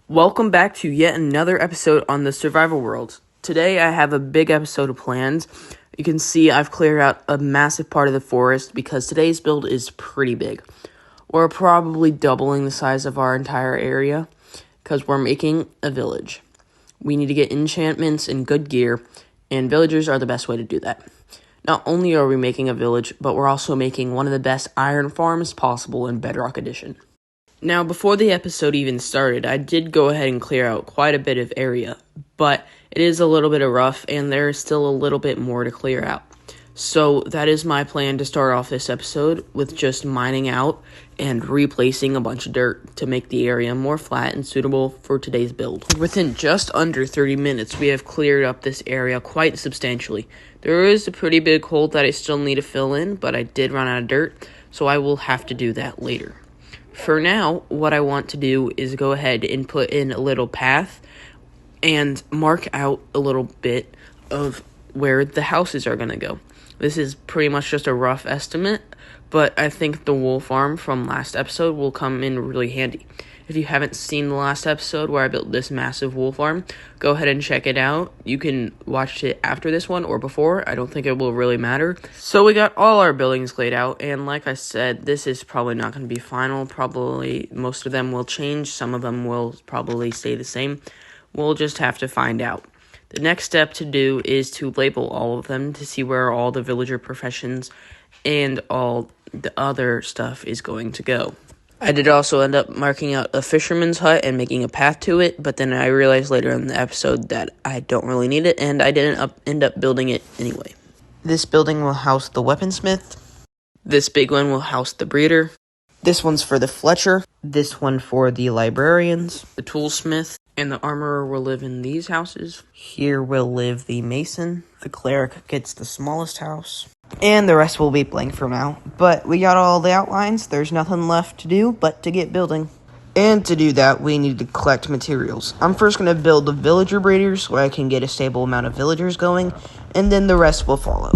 Welcome back to yet another episode on the survival world. Today I have a big episode planned. You can see I've cleared out a massive part of the forest because today's build is pretty big. We're probably doubling the size of our entire area because we're making a village. We need to get enchantments and good gear, and villagers are the best way to do that. Not only are we making a village, but we're also making one of the best iron farms possible in Bedrock Edition. Now, before the episode even started, I did go ahead and clear out quite a bit of area, but it is a little bit rough, and there is still a little bit more to clear out. So that is my plan to start off this episode with just mining out and replacing a bunch of dirt to make the area more flat and suitable for today's build. Within just under 30 minutes, we have cleared up this area quite substantially. There is a pretty big hole that I still need to fill in, but I did run out of dirt, so I will have to do that later. For now, what I want to do is go ahead and put in a little path and mark out a little bit of where the houses are going to go. This is pretty much just a rough estimate, but I think the wool farm from last episode will come in really handy. If you haven't seen the last episode where I built this massive wool farm, go ahead and check it out. You can watch it after this one or before. I don't think it will really matter. So we got all our buildings laid out, and like I said, this is probably not going to be final. Probably most of them will change. Some of them will probably stay the same. We'll just have to find out. The next step to do is to label all of them to see where all the villager professions and all the other stuff is going to go. I did also end up marking out a fisherman's hut and making a path to it, but then I realized later in the episode that I don't really need it, and I didn't end up building it anyway. This building will house the weaponsmith. This big one will house the breeder. This one's for the Fletcher. This one for the librarians. The toolsmith and the armorer will live in these houses. Here will live the mason. The cleric gets the smallest house. And the rest will be blank for now. But we got all the outlines. There's nothing left to do but to get building. And to do that, we need to collect materials. I'm first going to build the villager breeders so I can get a stable amount of villagers going. And then the rest will follow.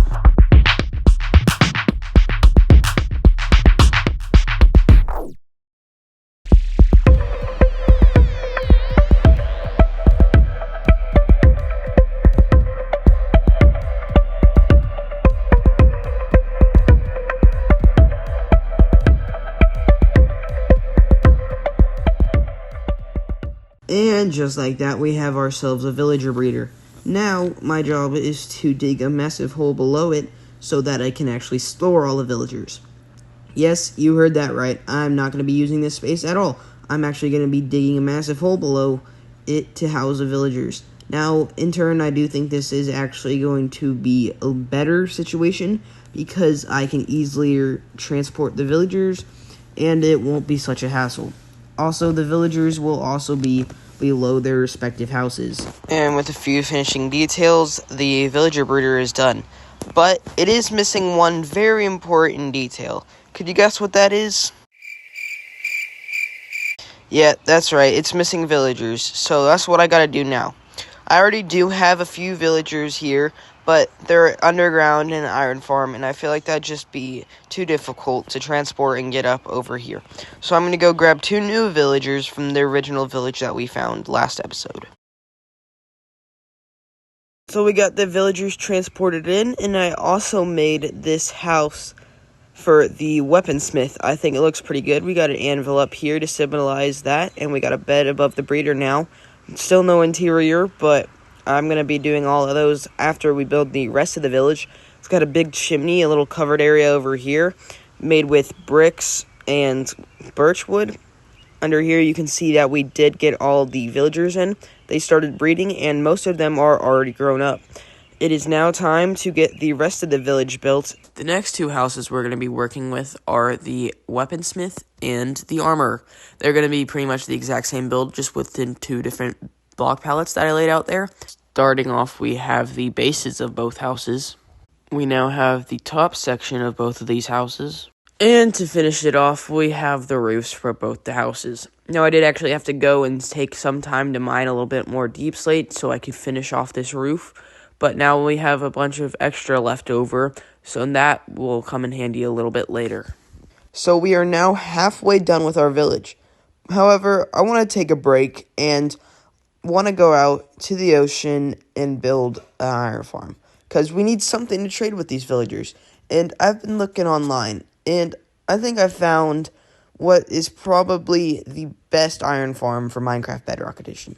And just like that, we have ourselves a villager breeder. Now, my job is to dig a massive hole below it so that I can actually store all the villagers. Yes, you heard that right. I'm not going to be using this space at all. I'm actually going to be digging a massive hole below it to house the villagers. Now, in turn, I do think this is actually going to be a better situation because I can easily transport the villagers and it won't be such a hassle. Also, the villagers will also be below their respective houses. And with a few finishing details, the villager breeder is done. But it is missing one very important detail. Could you guess what that is? Yeah, that's right. It's missing villagers. So that's what I gotta do now. I already do have a few villagers here, but they're underground in an iron farm, and I feel like that'd just be too difficult to transport and get up over here. So I'm going to go grab 2 new villagers from the original village that we found last episode. So we got the villagers transported in, and I also made this house for the weaponsmith. I think it looks pretty good. We got an anvil up here to symbolize that, and we got a bed above the breeder now. Still no interior, but I'm going to be doing all of those after we build the rest of the village. It's got a big chimney, a little covered area over here, made with bricks and birchwood. Under here, you can see that we did get all the villagers in. They started breeding, and most of them are already grown up. It is now time to get the rest of the village built. The next 2 houses we're going to be working with are the weaponsmith and the armorer. They're going to be pretty much the exact same build, just within 2 different block pallets that I laid out there. Starting off, we have the bases of both houses. We now have the top section of both of these houses. And to finish it off, we have the roofs for both the houses. Now, I did actually have to go and take some time to mine a little bit more deep slate so I could finish off this roof. But now we have a bunch of extra left over, so that will come in handy a little bit later. So we are now halfway done with our village. However, I want to take a break and want to go out to the ocean and build an iron farm because we need something to trade with these villagers. And I've been looking online, and I think I found what is probably the best iron farm for Minecraft Bedrock Edition.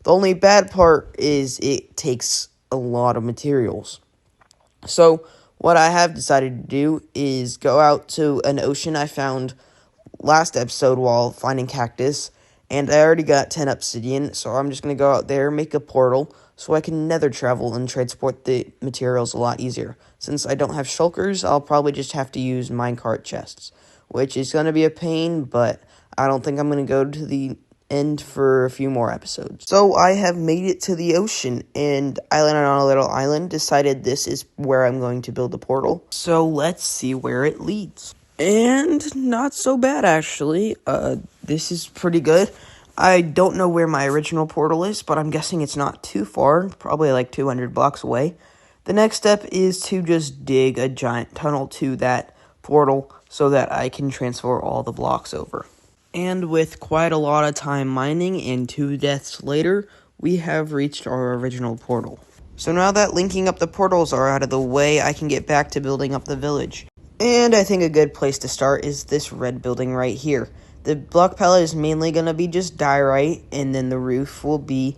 The only bad part is it takes a lot of materials. So what I have decided to do is go out to an ocean I found last episode while finding cactus, and I already got 10 obsidian, so I'm just going to go out there, make a portal, so I can nether travel and transport the materials a lot easier. Since I don't have shulkers, I'll probably just have to use minecart chests, which is going to be a pain, but I don't think I'm going to go to the end for a few more episodes. So I have made it to the ocean, and I landed on a little island, decided this is where I'm going to build a portal. So let's see where it leads. And not so bad, actually. This is pretty good. I don't know where my original portal is, but I'm guessing it's not too far, probably like 200 blocks away. The next step is to just dig a giant tunnel to that portal so that I can transfer all the blocks over. And with quite a lot of time mining and 2 deaths later, we have reached our original portal. So now that linking up the portals are out of the way, I can get back to building up the village. And I think a good place to start is this red building right here. The block palette is mainly going to be just diorite, and then the roof will be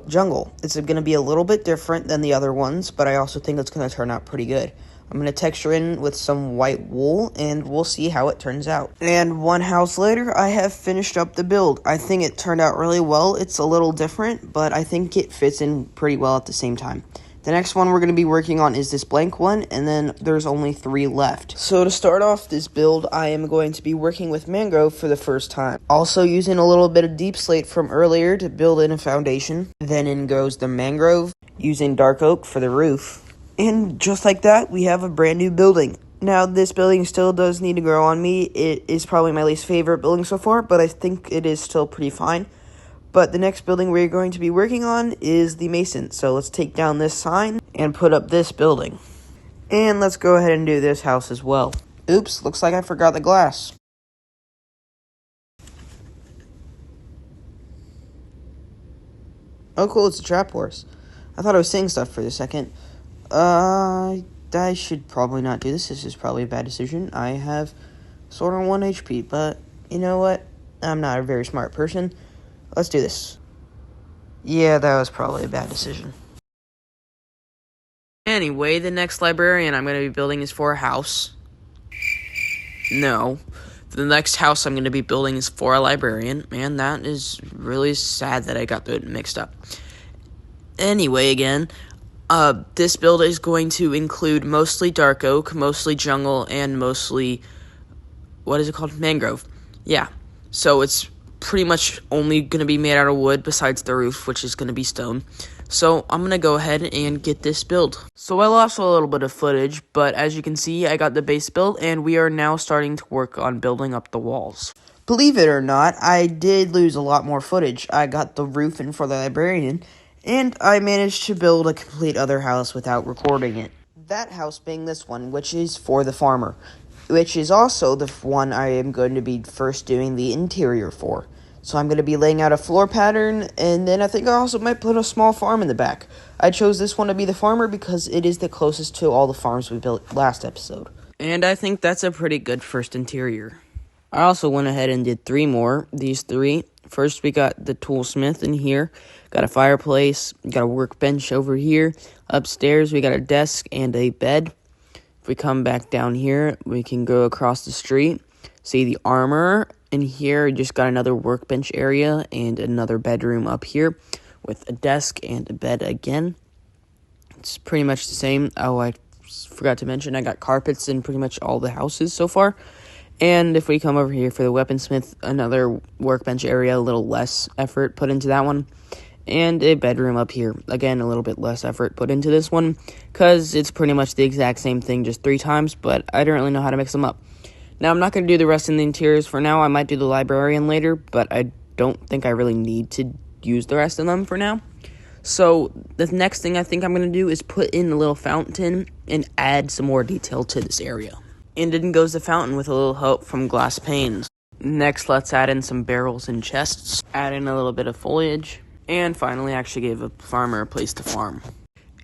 jungle. It's going to be a little bit different than the other ones, but I also think it's going to turn out pretty good. I'm going to texture in with some white wool, and we'll see how it turns out. And one house later, I have finished up the build. I think it turned out really well. It's a little different, but I think it fits in pretty well at the same time. The next one we're going to be working on is this blank one, and then there's only 3 left. So to start off this build, I am going to be working with mangrove for the first time. Also using a little bit of deep slate from earlier to build in a foundation. Then in goes the mangrove, using dark oak for the roof. And just like that, we have a brand new building. Now, this building still does need to grow on me. It is probably my least favorite building so far, but I think it is still pretty fine. But the next building we're going to be working on is the mason. So let's take down this sign and put up this building. And let's go ahead and do this house as well. Oops, looks like I forgot the glass. Oh cool, it's a trap horse. I thought I was saying stuff for a second. I should probably not do this. This is probably a bad decision. I have sort of 1 HP, but you know what? I'm not a very smart person. Let's do this. Yeah, that was probably a bad decision. Anyway, the next librarian I'm going to be building is for a house. No. The next house I'm going to be building is for a librarian. Man, that is really sad that I got that mixed up. Anyway, again, this build is going to include mostly dark oak, mostly jungle, and mostly, what is it called? Mangrove. Yeah. So it's pretty much only going to be made out of wood besides the roof, which is going to be stone. So I'm going to go ahead and get this build. So I lost a little bit of footage, but as you can see, I got the base built, and we are now starting to work on building up the walls. Believe it or not, I did lose a lot more footage. I got the roof in for the librarian, and I managed to build a complete other house without recording it. That house being this one, which is for the farmer, which is also the one I am going to be first doing the interior for. So I'm going to be laying out a floor pattern, and then I think I also might put a small farm in the back. I chose this one to be the farmer because it is the closest to all the farms we built last episode. And I think that's a pretty good first interior. I also went ahead and did 3 more, these 3. First, we got the toolsmith in here, got a fireplace, got a workbench over here. Upstairs, we got a desk and a bed. If we come back down here, we can go across the street, see the armor. In here, just got another workbench area and another bedroom up here with a desk and a bed again. It's pretty much the same. Oh, I forgot to mention, I got carpets in pretty much all the houses so far. And if we come over here for the weaponsmith, another workbench area, a little less effort put into that one. And a bedroom up here. Again, a little bit less effort put into this one, because it's pretty much the exact same thing, just 3 times, but I don't really know how to mix them up. Now, I'm not going to do the rest in the interiors for now. I might do the librarian later, but I don't think I really need to use the rest of them for now. So, the next thing I think I'm going to do is put in a little fountain and add some more detail to this area. And in goes the fountain with a little help from glass panes. Next, let's add in some barrels and chests, add in a little bit of foliage, and finally actually gave a farmer a place to farm.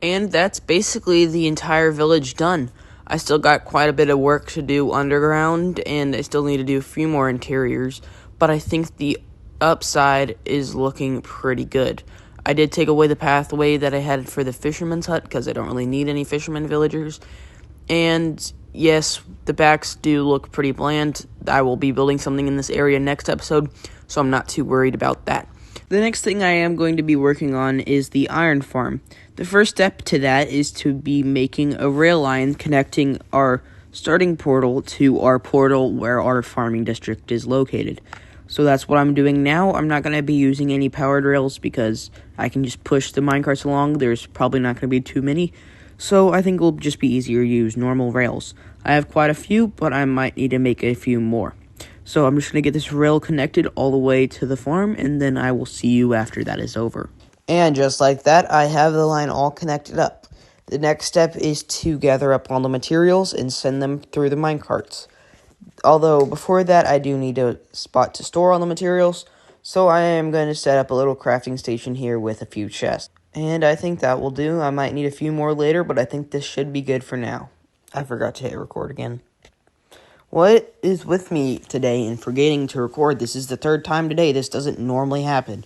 And that's basically the entire village done. I still got quite a bit of work to do underground, and I still need to do a few more interiors, but I think the upside is looking pretty good. I did take away the pathway that I had for the fisherman's hut, because I don't really need any fisherman villagers. And yes, the backs do look pretty bland. I will be building something in this area next episode, so I'm not too worried about that. The next thing I am going to be working on is the iron farm. The first step to that is to be making a rail line connecting our starting portal to our portal where our farming district is located. So that's what I'm doing now. I'm not going to be using any powered rails because I can just push the minecarts along. There's probably not going to be too many. So I think it'll just be easier to use normal rails. I have quite a few, but I might need to make a few more. So I'm just going to get this rail connected all the way to the farm, and then I will see you after that is over. And just like that, I have the line all connected up. The next step is to gather up all the materials and send them through the minecarts. Although, before that, I do need a spot to store all the materials, so I am going to set up a little crafting station here with a few chests. And I think that will do. I might need a few more later, but I think this should be good for now. I forgot to hit record again. What is with me today in forgetting to record? This is the third time today. This doesn't normally happen.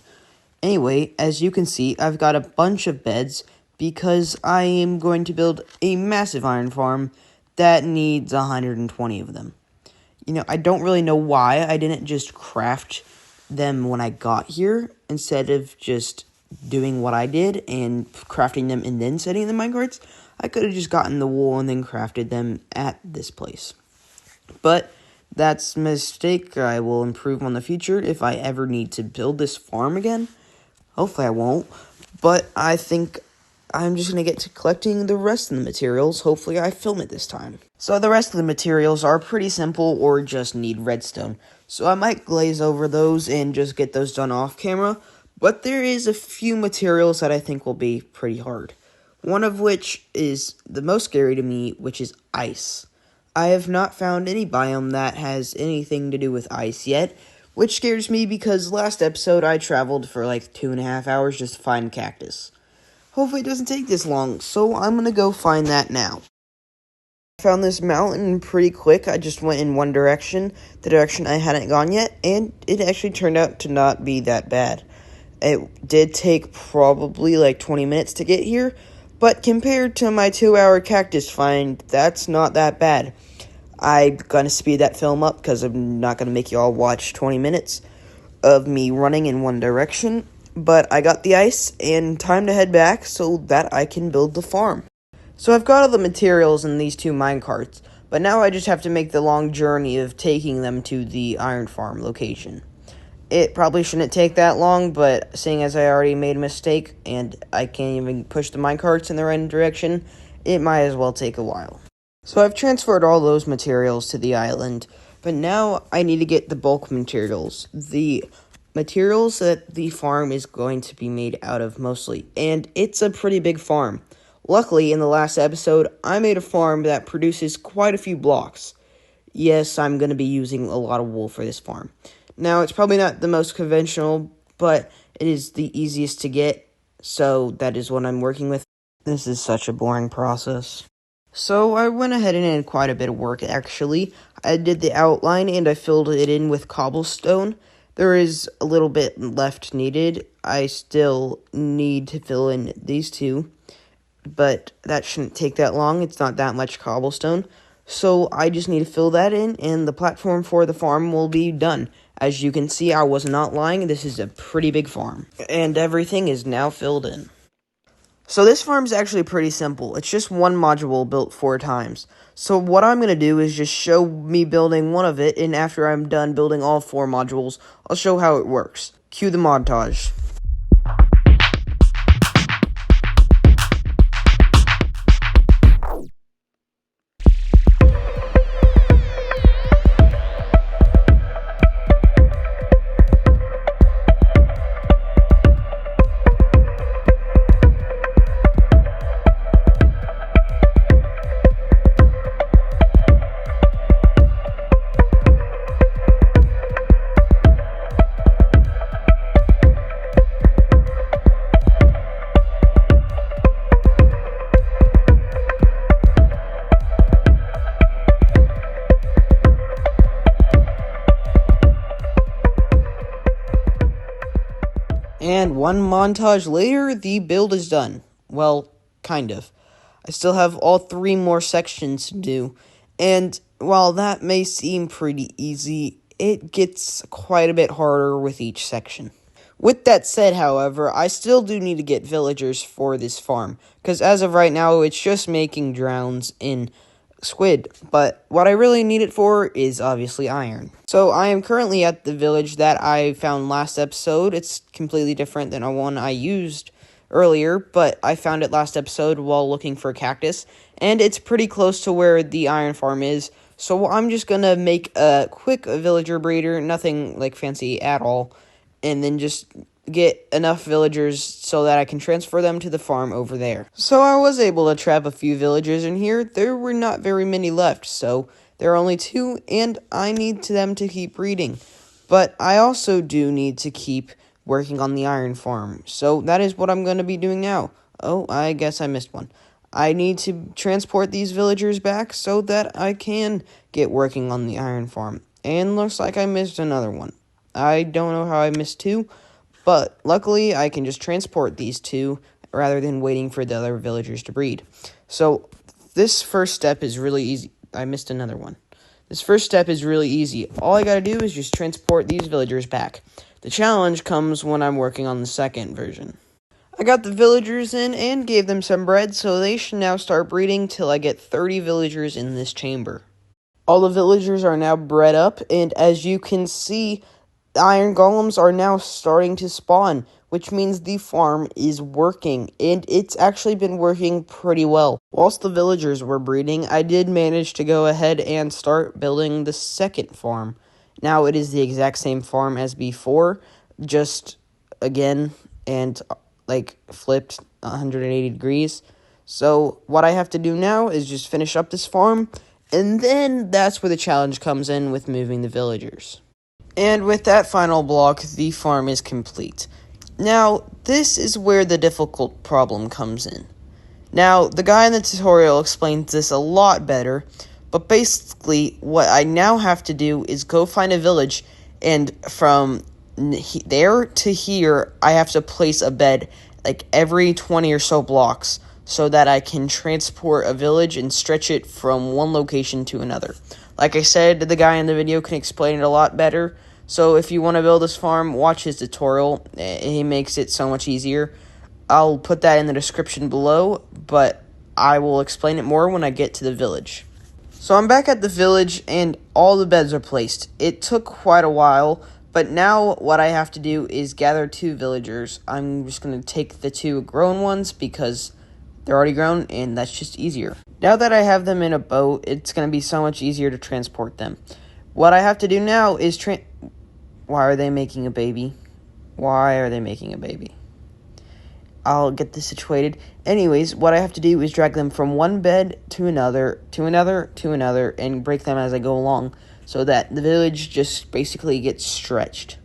Anyway, as you can see, I've got a bunch of beds because I am going to build a massive iron farm that needs 120 of them. I don't really know why I didn't just craft them when I got here instead of just doing what I did and crafting them and then setting the minecarts. I could have just gotten the wool and then crafted them at this place. But that's a mistake I will improve on the future if I ever need to build this farm again. Hopefully I won't. But I think I'm just going to get to collecting the rest of the materials. Hopefully I film it this time. So the rest of the materials are pretty simple or just need redstone. So I might glaze over those and just get those done off camera. But there is a few materials that I think will be pretty hard. One of which is the most scary to me, which is ice. I have not found any biome that has anything to do with ice yet, which scares me because last episode I traveled for like 2.5 hours just to find cactus. Hopefully it doesn't take this long, so I'm gonna go find that now. I found this mountain pretty quick. I just went in one direction, the direction I hadn't gone yet, and it actually turned out to not be that bad. It did take probably like 20 minutes to get here, but compared to my 2-hour cactus find, that's not that bad. I'm gonna speed that film up because I'm not gonna make you all watch 20 minutes of me running in one direction. But I got the ice and time to head back so that I can build the farm. So I've got all the materials in these 2 minecarts, but now I just have to make the long journey of taking them to the iron farm location. It probably shouldn't take that long, but seeing as I already made a mistake and I can't even push the minecarts in the right direction, it might as well take a while. So I've transferred all those materials to the island, but now I need to get the bulk materials. The materials that the farm is going to be made out of mostly, and it's a pretty big farm. Luckily, in the last episode, I made a farm that produces quite a few blocks. Yes, I'm going to be using a lot of wool for this farm. Now, it's probably not the most conventional, but it is the easiest to get, so that is what I'm working with. This is such a boring process. So I went ahead and did quite a bit of work, actually. I did the outline and I filled it in with cobblestone. There is a little bit left needed. I still need to fill in these 2, but that shouldn't take that long. It's not that much cobblestone. So I just need to fill that in, and the platform for the farm will be done. As you can see, I was not lying. This is a pretty big farm, and everything is now filled in. So this farm is actually pretty simple. It's just one module built 4 times. So what I'm going to do is just show me building one of it, and after I'm done building all 4 modules, I'll show how it works. Cue the montage. And one montage later, the build is done. Well, kind of. I still have all 3 more sections to do, and while that may seem pretty easy, it gets quite a bit harder with each section. With that said, however, I still do need to get villagers for this farm, because as of right now, it's just making drowns in squid, but what I really need it for is obviously iron. So I am currently at the village that I found last episode. It's completely different than a one I used earlier, but I found it last episode while looking for a cactus, and it's pretty close to where the iron farm is, so I'm just gonna make a quick villager breeder, nothing like fancy at all, and then just get enough villagers so that I can transfer them to the farm over there. So I was able to trap a few villagers in here. There were not very many left, so there are only 2, and I need them to keep breeding. But I also do need to keep working on the iron farm, so that is what I'm going to be doing now. Oh, I guess I missed one. I need to transport these villagers back so that I can get working on the iron farm. And looks like I missed another one. I don't know how I missed 2, but luckily I can just transport these 2 rather than waiting for the other villagers to breed. So this first step is really easy. I missed another one. This first step is really easy. All I gotta do is just transport these villagers back. The challenge comes when I'm working on the second version. I got the villagers in and gave them some bread, so they should now start breeding till I get 30 villagers in this chamber. All the villagers are now bred up, and as you can see, the iron golems are now starting to spawn, which means the farm is working, and it's actually been working pretty well. Whilst the villagers were breeding, I did manage to go ahead and start building the second farm. Now it is the exact same farm as before, just again, and flipped 180 degrees. So what I have to do now is just finish up this farm, and then that's where the challenge comes in with moving the villagers. And with that final block, the farm is complete. Now, this is where the difficult problem comes in. Now, the guy in the tutorial explains this a lot better, but basically, what I now have to do is go find a village, and from there to here, I have to place a bed, every 20 or so blocks, so that I can transport a village and stretch it from one location to another. Like I said, the guy in the video can explain it a lot better, so if you want to build this farm, watch his tutorial. He makes it so much easier. I'll put that in the description below, but I will explain it more when I get to the village. So I'm back at the village, and all the beds are placed. It took quite a while, but now what I have to do is gather 2 villagers. I'm just going to take the 2 grown ones because they're already grown, and that's just easier. Now that I have them in a boat, it's going to be so much easier to transport them. What I have to do now is Why are they making a baby? Why are they making a baby? I'll get this situated. Anyways, what I have to do is drag them from one bed to another, to another, to another, and break them as I go along, so that the village just basically gets stretched.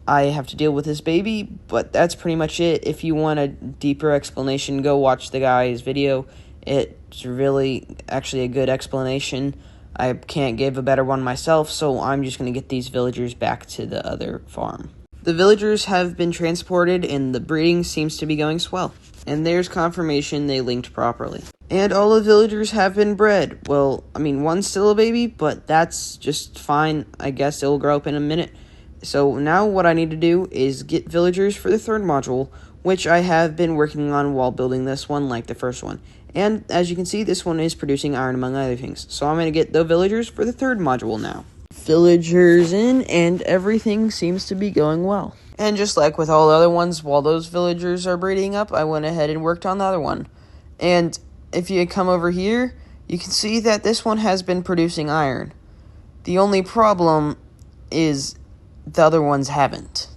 I have to deal with this baby, but that's pretty much it. If you want a deeper explanation, go watch the guy's video. It's really actually a good explanation. I can't give a better one myself, so I'm just going to get these villagers back to the other farm. The villagers have been transported, and the breeding seems to be going swell. And there's confirmation they linked properly. And all the villagers have been bred. Well, one's still a baby, but that's just fine. I guess it'll grow up in a minute. So now what I need to do is get villagers for the 3rd module, which I have been working on while building this one like the first one. And as you can see, this one is producing iron among other things. So I'm going to get the villagers for the 3rd module now. Villagers in, and everything seems to be going well. And just like with all the other ones, while those villagers are breeding up, I went ahead and worked on the other one. And if you come over here, you can see that this one has been producing iron. The only problem is the other ones haven't.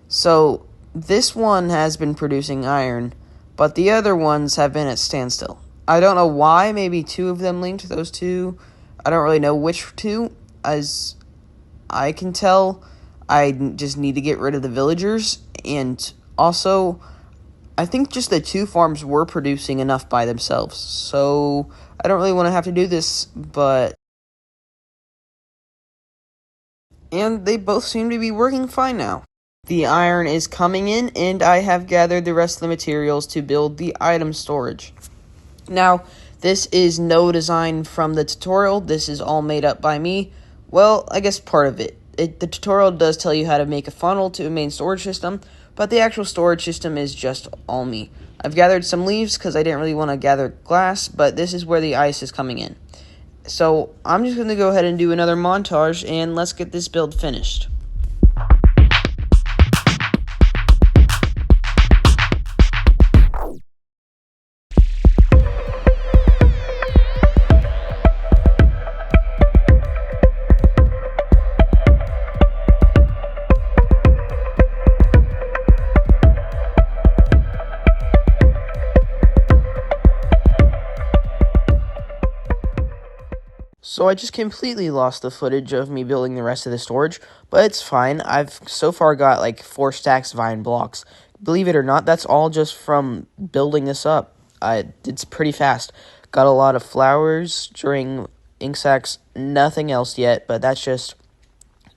So this one has been producing iron, but the other ones have been at standstill. I don't know why. Maybe 2 of them linked, those 2. I don't really know which 2. As I can tell, I just need to get rid of the villagers, and also, I think just the 2 farms were producing enough by themselves, so I don't really want to have to do this, but... And they both seem to be working fine now. The iron is coming in, and I have gathered the rest of the materials to build the item storage. Now, this is no design from the tutorial. This is all made up by me. Well, I guess part of it. The tutorial does tell you how to make a funnel to a main storage system, but the actual storage system is just all me. I've gathered some leaves because I didn't really want to gather glass, but this is where the ice is coming in. So I'm just going to go ahead and do another montage, and let's get this build finished. So I just completely lost the footage of me building the rest of the storage, but it's fine. I've so far got like 4 stacks of iron blocks. Believe it or not, that's all just from building this up. It's pretty fast. Got a lot of flowers, string, ink sacs, nothing else yet, but that's just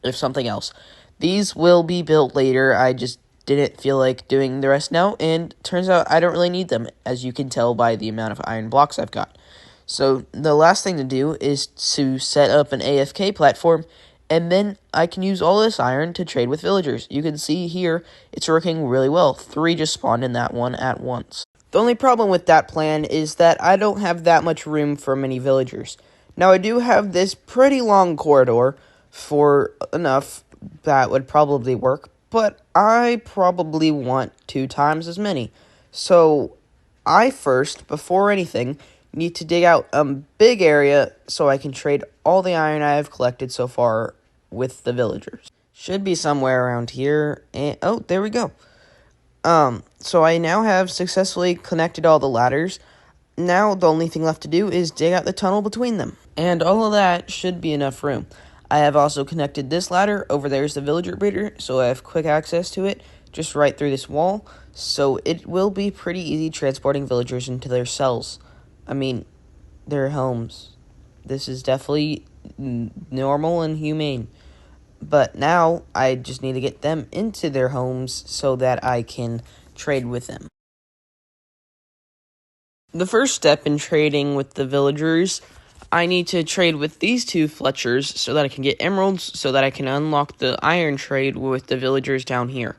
if something else. These will be built later. I just didn't feel like doing the rest now, and turns out I don't really need them, as you can tell by the amount of iron blocks I've got. So the last thing to do is to set up an AFK platform, and then I can use all this iron to trade with villagers. You can see here it's working really well. 3 just spawned in that one at once. The only problem with that plan is that I don't have that much room for many villagers. Now I do have this pretty long corridor for enough that would probably work, but I probably want 2 times as many. So I first, before anything, need to dig out a big area so I can trade all the iron I have collected so far with the villagers. Should be somewhere around here. And oh, there we go. So I now have successfully connected all the ladders. Now the only thing left to do is dig out the tunnel between them. And all of that should be enough room. I have also connected this ladder. Over there is the villager breeder, so I have quick access to it, just right through this wall. So it will be pretty easy transporting villagers into their cells. I mean, their homes. This is definitely normal and humane. But now, I just need to get them into their homes so that I can trade with them. The first step in trading with the villagers, I need to trade with these 2 Fletchers so that I can get emeralds, so that I can unlock the iron trade with the villagers down here.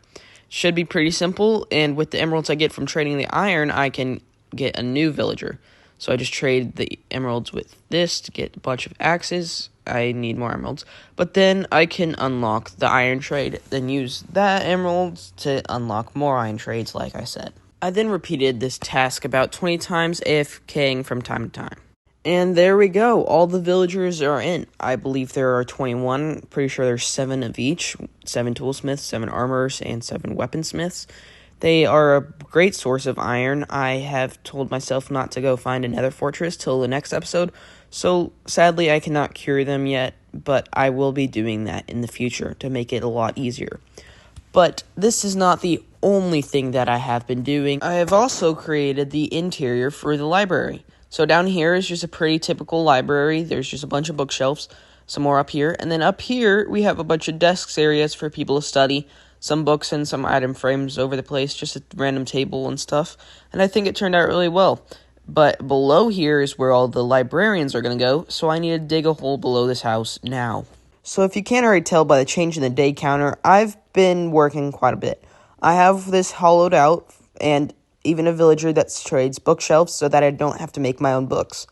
Should be pretty simple, and with the emeralds I get from trading the iron, I can get a new villager. So I just trade the emeralds with this to get a bunch of axes. I need more emeralds. But then I can unlock the iron trade, then use that emeralds to unlock more iron trades, like I said. I then repeated this task about 20 times, AFKing from time to time. And there we go. All the villagers are in. I believe there are 21. Pretty sure there's 7 of each. 7 toolsmiths, 7 armorers, and 7 weaponsmiths. They are a great source of iron. I have told myself not to go find another fortress till the next episode, so sadly I cannot cure them yet, but I will be doing that in the future to make it a lot easier. But this is not the only thing that I have been doing. I have also created the interior for the library. So down here is just a pretty typical library. There's just a bunch of bookshelves, some more up here, and then up here we have a bunch of desks areas for people to study. Some books and some item frames over the place, just a random table and stuff, and I think it turned out really well. But below here is where all the librarians are going to go, so I need to dig a hole below this house now. So if you can't already tell by the change in the day counter, I've been working quite a bit. I have this hollowed out, and even a villager that trades bookshelves so that I don't have to make my own books.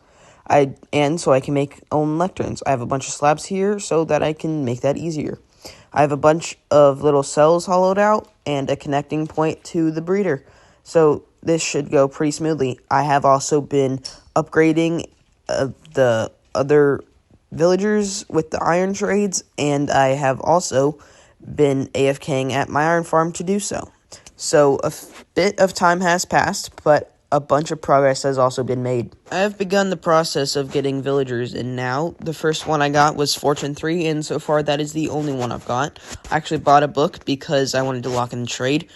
And so I can make own lecterns. I have a bunch of slabs here so that I can make that easier. I have a bunch of little cells hollowed out and a connecting point to the breeder. So this should go pretty smoothly. I have also been upgrading the other villagers with the iron trades, and I have also been AFKing at my iron farm to do so. So a bit of time has passed, but a bunch of progress has also been made. I have begun the process of getting villagers in now. The first one I got was Fortune 3, and so far that is the only one I've got. I actually bought a book because I wanted to lock in the trade,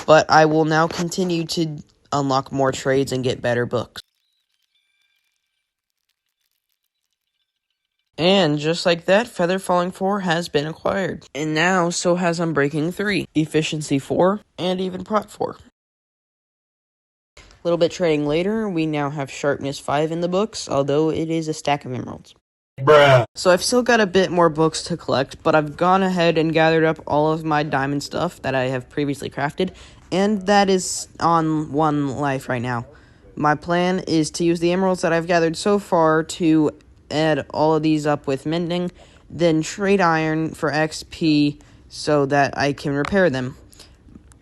but I will now continue to unlock more trades and get better books. And just like that, Feather Falling 4 has been acquired. And now, so has Unbreaking 3, Efficiency 4, and even Prot 4. A little bit trading later, we now have Sharpness 5 in the books, although it is a stack of emeralds. Bruh. So I've still got a bit more books to collect, but I've gone ahead and gathered up all of my diamond stuff that I have previously crafted, and that is on 1 life right now. My plan is to use the emeralds that I've gathered so far to add all of these up with mending, then trade iron for XP so that I can repair them.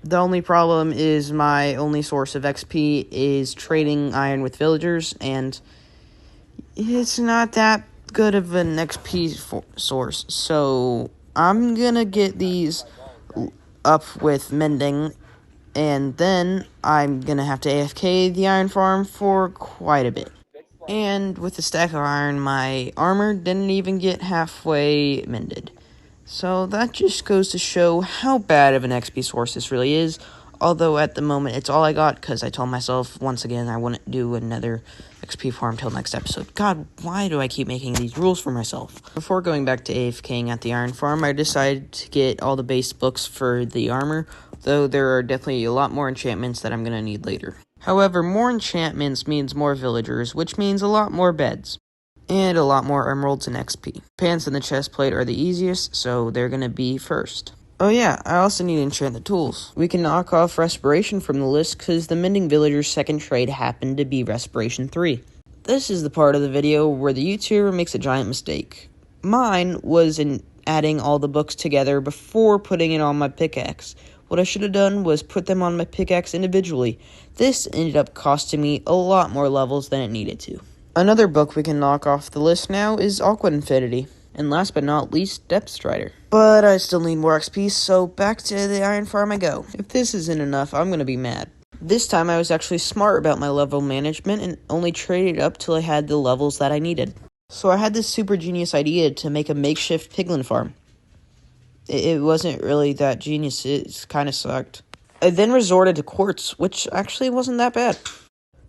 The only problem is my only source of XP is trading iron with villagers, and it's not that good of an XP source, so I'm gonna get these up with mending, and then I'm gonna have to AFK the iron farm for quite a bit. And with the stack of iron, my armor didn't even get halfway mended. So that just goes to show how bad of an XP source this really is. Although at the moment it's all I got because I told myself once again I wouldn't do another XP farm till next episode. God, why do I keep making these rules for myself? Before going back to AFKing at the iron farm, I decided to get all the base books for the armor, though there are definitely a lot more enchantments that I'm going to need later. However, more enchantments means more villagers, which means a lot more beds. And a lot more emeralds and XP. Pants and the chest plate are the easiest, so they're gonna be first. Oh yeah, I also need to enchant the tools. We can knock off Respiration from the list because the Mending Villager's second trade happened to be Respiration 3. This is the part of the video where the YouTuber makes a giant mistake. Mine was in adding all the books together before putting it on my pickaxe. What I should have done was put them on my pickaxe individually. This ended up costing me a lot more levels than it needed to. Another book we can knock off the list now is Aqua Infinity, and last but not least, Depth Strider. But I still need more XP, so back to the iron farm I go. If this isn't enough, I'm gonna be mad. This time I was actually smart about my level management and only traded up till I had the levels that I needed. So I had this super genius idea to make a makeshift piglin farm. It wasn't really that genius, it kinda sucked. I then resorted to quartz, which actually wasn't that bad.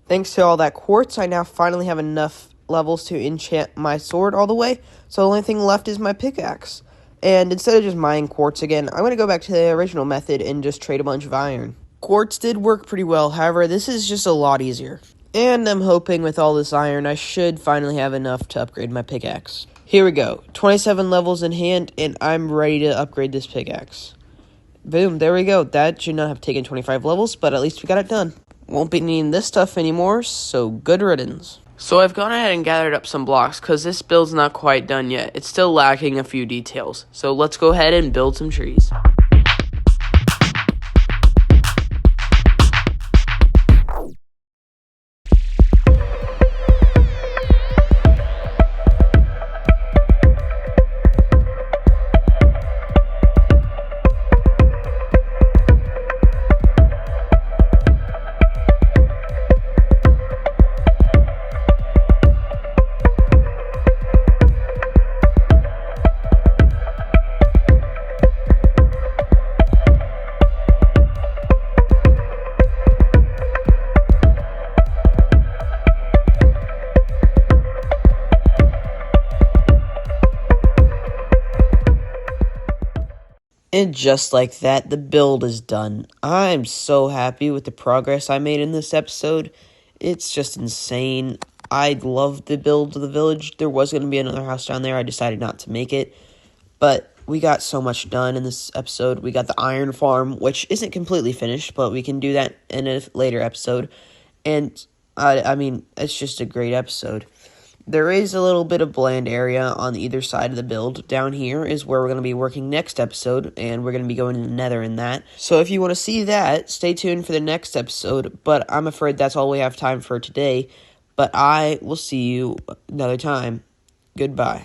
Thanks to all that quartz, I now finally have enough levels to enchant my sword all the way, so the only thing left is my pickaxe. And instead of just mining quartz again, I'm going to go back to the original method and just trade a bunch of iron. Quartz did work pretty well, however, this is just a lot easier. And I'm hoping with all this iron, I should finally have enough to upgrade my pickaxe. Here we go, 27 levels in hand, and I'm ready to upgrade this pickaxe. Boom, there we go. That should not have taken 25 levels, but at least we got it done. Won't be needing this stuff anymore, so good riddance. So I've gone ahead and gathered up some blocks, because this build's not quite done yet. It's still lacking a few details. So let's go ahead and build some trees. And just like that, the build is done. I'm so happy with the progress I made in this episode. It's just insane. I love the build of the village. There was going to be another house down there. I decided not to make it. But we got so much done in this episode. We got the iron farm, which isn't completely finished, but we can do that in a later episode. And, I mean, it's just a great episode. There is a little bit of bland area on either side of the build. Down here is where we're going to be working next episode, and we're going to be going to the nether in that. So if you want to see that, stay tuned for the next episode, but I'm afraid that's all we have time for today. But I will see you another time. Goodbye.